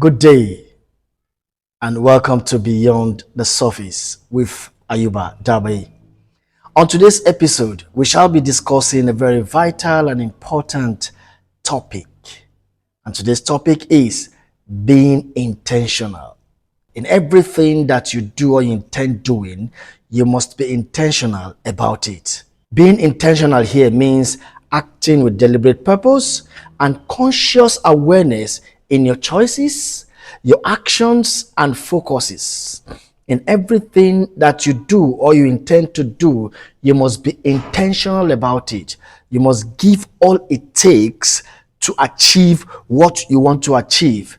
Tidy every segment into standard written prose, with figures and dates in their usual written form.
Good day and welcome to Beyond the Surface with Ayuba Dabai. On today's episode, we shall be discussing a very vital and important topic. And today's topic is being intentional. In everything that you do or you intend doing, you must be intentional about it. Being intentional here means acting with deliberate purpose and conscious awareness in your choices, your actions, and focuses. In everything that you do or you intend to do, you must be intentional about it. You must give all it takes to achieve what you want to achieve.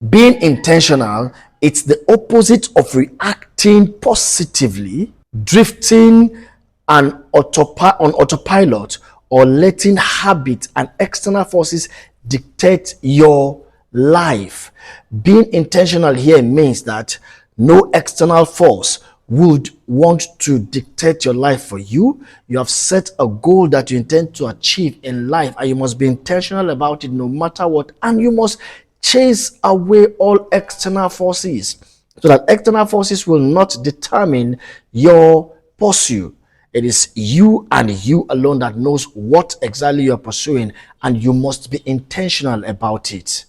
Being intentional, it's the opposite of reacting positively, drifting on autopilot, or letting habit and external forces dictate your life. Being intentional here means that no external force would want to dictate your life for you. You have set a goal that you intend to achieve in life, and you must be intentional about it no matter what, and you must chase away all external forces so that external forces will not determine your pursuit. It is you and you alone that knows what exactly you're pursuing, and you must be intentional about it.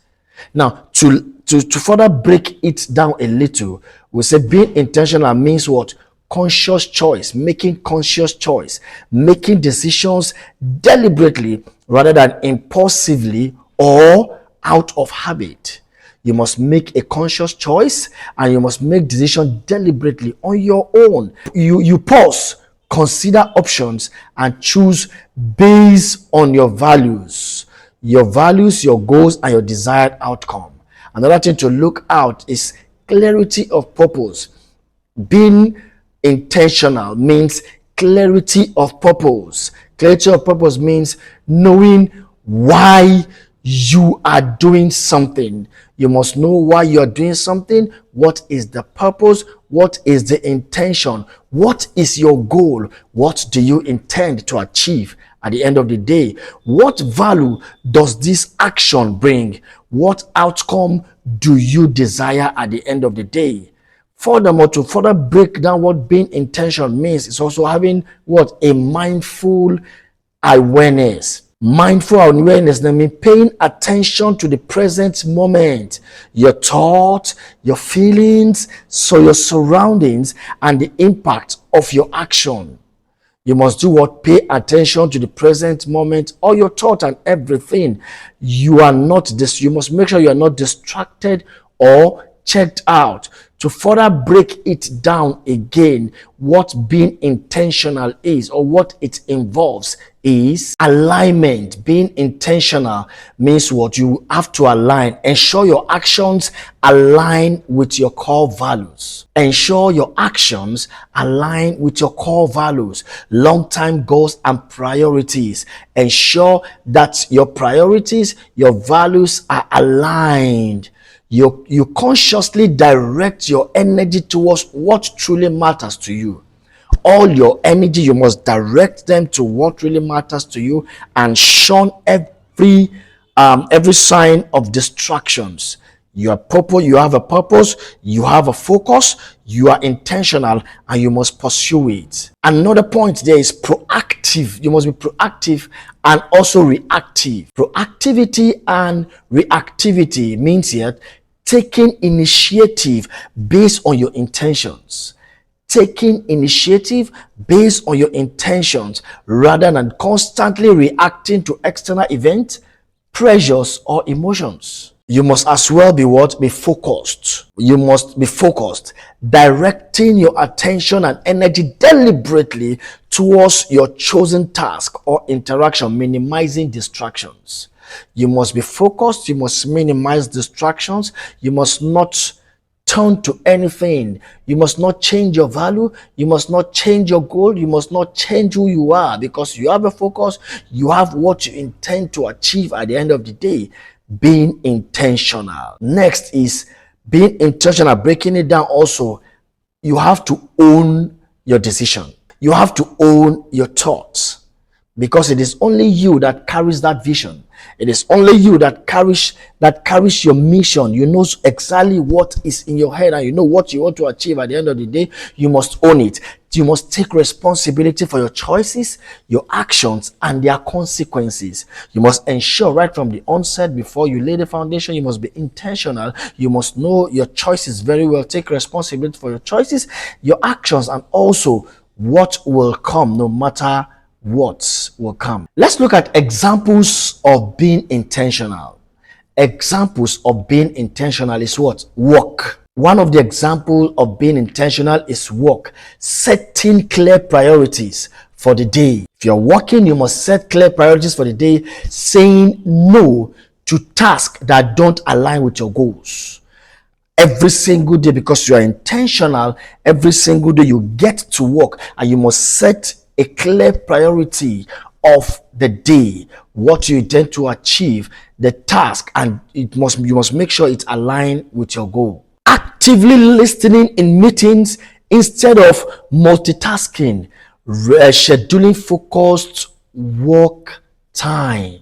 Now, to further break it down a little, we say being intentional means what? Conscious choice, making conscious choice, making decisions deliberately rather than impulsively or out of habit. You must make a conscious choice and you must make decisions deliberately on your own. You pause, consider options, and choose based on your values, your goals, and your desired outcome. Another thing to look out is clarity of purpose. Being intentional means clarity of purpose. Clarity of purpose means knowing why you are doing something. You must know why you are doing something. What is the purpose? What is the intention? What is your goal? What do you intend to achieve at the end of the day? What value does this action bring? What outcome do you desire at the end of the day? Furthermore, to further break down what being intentional means, is also having what? A mindful awareness. Mindful awareness, that means paying attention to the present moment, your thoughts, your feelings, so your surroundings, and the impact of your action. You must do what? Pay attention to the present moment, all your thought and everything. You must make sure you are not distracted or checked out. To further break it down again, what being intentional is, or what it involves, is alignment. Being intentional means what? You have to align. Ensure your actions align with your core values. Ensure your actions align with your core values, long-term goals, and priorities. Ensure that your priorities, your values are aligned. You consciously direct your energy towards what truly matters to you. All your energy, you must direct them to what really matters to you, and shun every sign of distractions. You have a purpose, you have a focus, you are intentional, and you must pursue it. Another point there is proactive. You must be proactive and also reactive. Proactivity and reactivity means here taking initiative based on your intentions. Taking initiative based on your intentions rather than constantly reacting to external events, pressures, or emotions. You must as well be what? Be focused. You must be focused, directing your attention and energy deliberately towards your chosen task or interaction, minimizing distractions. You must be focused. You must minimize distractions. You must not turn to anything. You must not change your value. You must not change your goal. You must not change who you are, because you have a focus. You have what you intend to achieve at the end of the day. Being intentional. Next is being intentional. Breaking it down also, you have to own your decision. You have to own your thoughts. because it is only you that carries that vision. It is only you that carries your mission. You know exactly what is in your head, and you know what you want to achieve. At the end of the day, you must own it. You must take responsibility for your choices, your actions, and their consequences. You must ensure right from the onset, before you lay the foundation, you must be intentional. You must know your choices very well. Take responsibility for your choices, your actions, and also what will come, no matter what will come. Let's look at examples of being intentional. Examples of being intentional is what? Work. One of the examples of being intentional is work. Setting clear priorities for the day. If you're working, you must set clear priorities for the day, saying no to tasks that don't align with your goals. Every single day, because you are intentional, every single day you get to work, and you must set a clear priority of the day, what you intend to achieve, the task, and you must make sure it's aligned with your goal. Actively listening in meetings instead of multitasking, scheduling focused work time.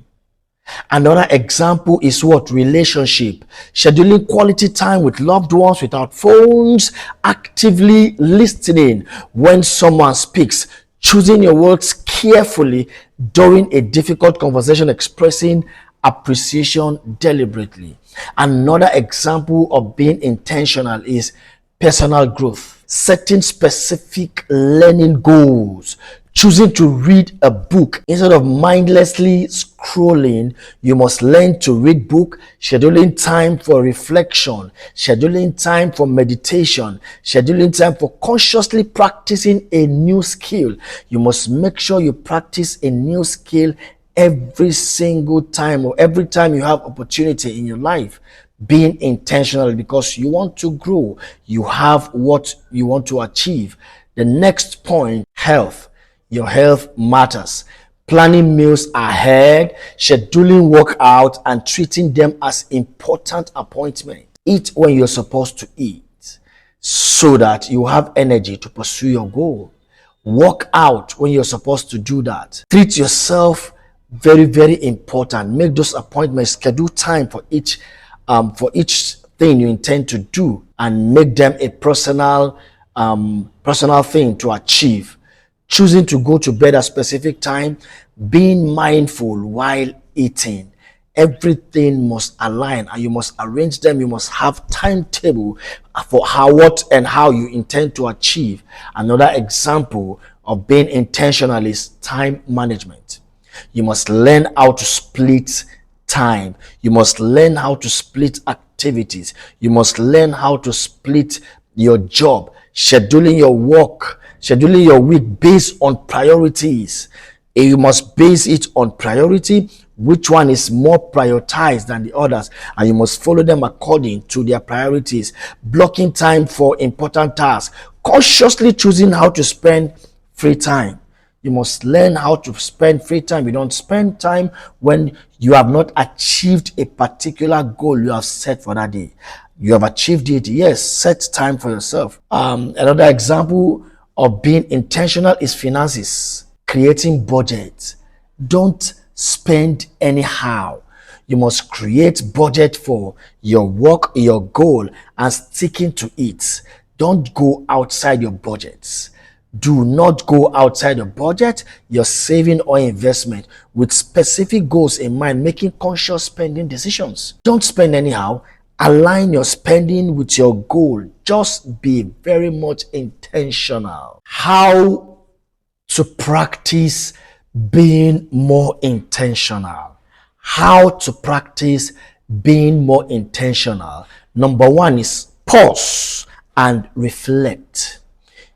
Another example is what? Relationship. Scheduling quality time with loved ones without phones. Actively listening when someone speaks. Choosing your words carefully during a difficult conversation. Expressing appreciation deliberately. Another example of being intentional is personal growth. Setting specific learning goals. Choosing to read a book instead of mindlessly scrolling. You must learn to read book. Scheduling time for reflection, scheduling time for meditation, scheduling time for consciously practicing a new skill. You must make sure you practice a new skill every single time, or every time you have opportunity in your life. Being intentional because you want to grow, you have what you want to achieve. The next point, health. Your health matters. Planning meals ahead, scheduling workout, and treating them as important appointments. Eat when you're supposed to eat so that you have energy to pursue your goal. Work out when you're supposed to do that. Treat yourself, very, very important. Make those appointments, schedule time for each thing you intend to do, and make them a personal thing to achieve. Choosing to go to bed at a specific time, being mindful while eating. Everything must align, and you must arrange them. You must have timetable for how you intend to achieve. Another example of being intentional is time management. You must learn how to split time. You must learn how to split activities. You must learn how to split your job, scheduling your work, scheduling your week based on priorities. You must base it on priority, which one is more prioritized than the others, and you must follow them according to their priorities. Blocking time for important tasks, consciously choosing how to spend free time. You must learn how to spend free time. You don't spend time when you have not achieved a particular goal you have set for that day. You have achieved it, yes, set time for yourself. Another example of being intentional is finances. Creating budget. Don't spend anyhow. You must create budget for your work, your goal, and sticking to it. Don't go outside your budgets. Do not go outside your budget, your saving or investment, with specific goals in mind, making conscious spending decisions. Don't spend anyhow. Align your spending with your goal. Just be very much intentional. How to practice being more intentional? How to practice being more intentional? Number one is pause and reflect.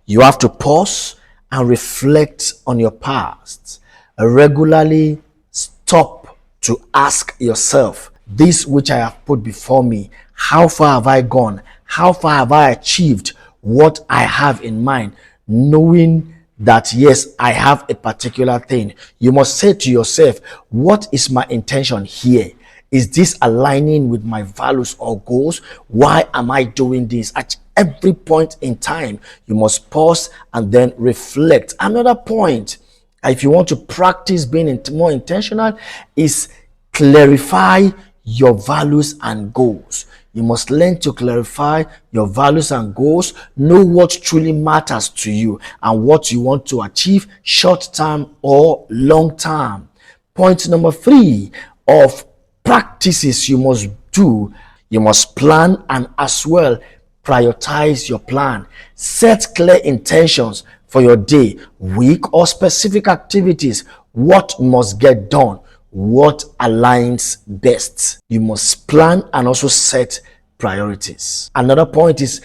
You have to pause and reflect on your past. Regularly stop to ask yourself, this which I have put before me, how far have I gone? How far have I achieved what I have in mind? Knowing that, yes, I have a particular thing. You must say to yourself, what is my intention here? Is this aligning with my values or goals? Why am I doing this? At every point in time, you must pause and then reflect. Another point If you want to practice being more intentional, is clarify your values and goals. You must learn to clarify your values and goals, know what truly matters to you and what you want to achieve short term or long term. Point number 3 of practices you must do: you must plan and as well prioritize your plan. Set clear intentions for your day, week, or specific activities. What must get done? What aligns best? You must plan and also set priorities. Another point is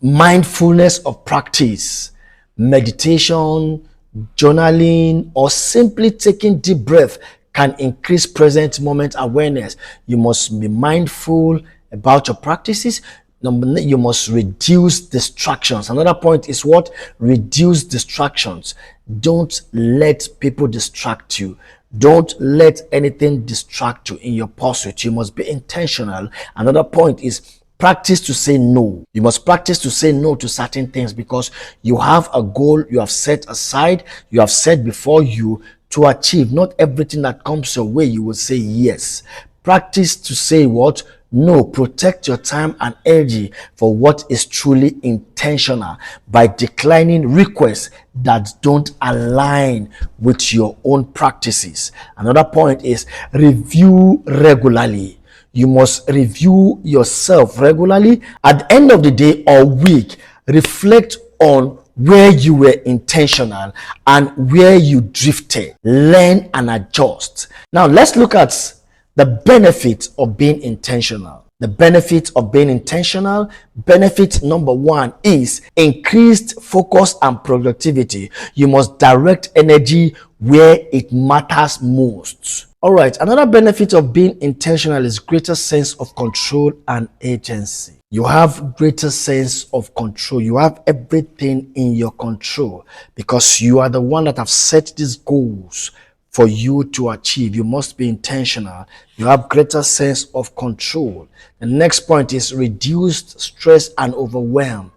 mindfulness of practice. Meditation, journaling, or simply taking deep breath can increase present moment awareness. You must be mindful about your practices. You must reduce distractions. Another point is what? Reduce distractions. Don't let people distract you. Don't let anything distract you in your pursuit. You must be intentional. Another point is practice to say no. You must practice to say no to certain things because you have a goal you have set aside, you have set before you to achieve. Not everything that comes your way you will say yes. Practice to say what? No. Protect your time and energy for what is truly intentional by declining requests that don't align with your own practices. Another point is review regularly. You must review yourself regularly. At the end of the day or week, reflect on where you were intentional and where you drifted. Learn and adjust. Now, let's look at the benefit of being intentional. The benefit of being intentional: benefit number 1 is increased focus and productivity. You must direct energy where it matters most. All right, another benefit of being intentional is greater sense of control and agency. You have greater sense of control. You have everything in your control because you are the one that have set these goals for you to achieve. You must be intentional. You have greater sense of control. The next point is reduced stress and overwhelm.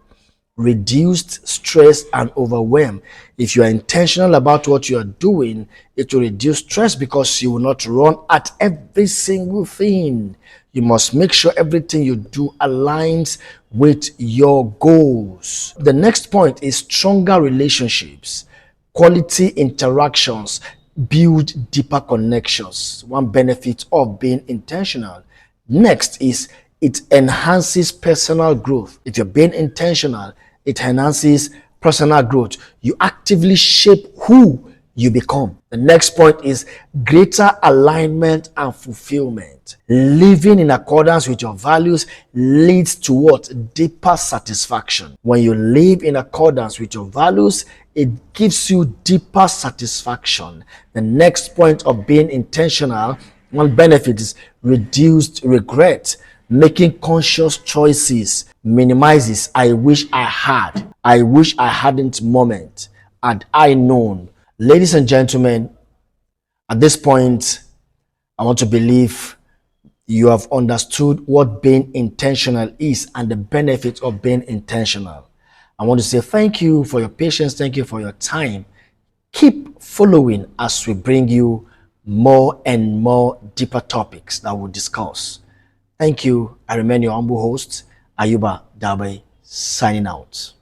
Reduced stress and overwhelm. If you are intentional about what you are doing, it will reduce stress because you will not run at every single thing. You must make sure everything you do aligns with your goals. The next point is stronger relationships. Quality interactions build deeper connections. One benefit of being intentional. Next is it enhances personal growth. If you're being intentional, it enhances personal growth. You actively shape who you become. The next point is greater alignment and fulfillment. Living in accordance with your values leads to what? Deeper satisfaction. When you live in accordance with your values, it gives you deeper satisfaction. The next point of being intentional, one benefit is reduced regret. Making conscious choices minimizes I wish I hadn't moment had I known. Ladies and gentlemen, at this point, I want to believe you have understood what being intentional is and the benefits of being intentional. I want to say thank you for your patience. Thank you for your time. Keep following as we bring you more and more deeper topics that we'll discuss. Thank you. I remain your humble host, Ayuba Dabai, signing out.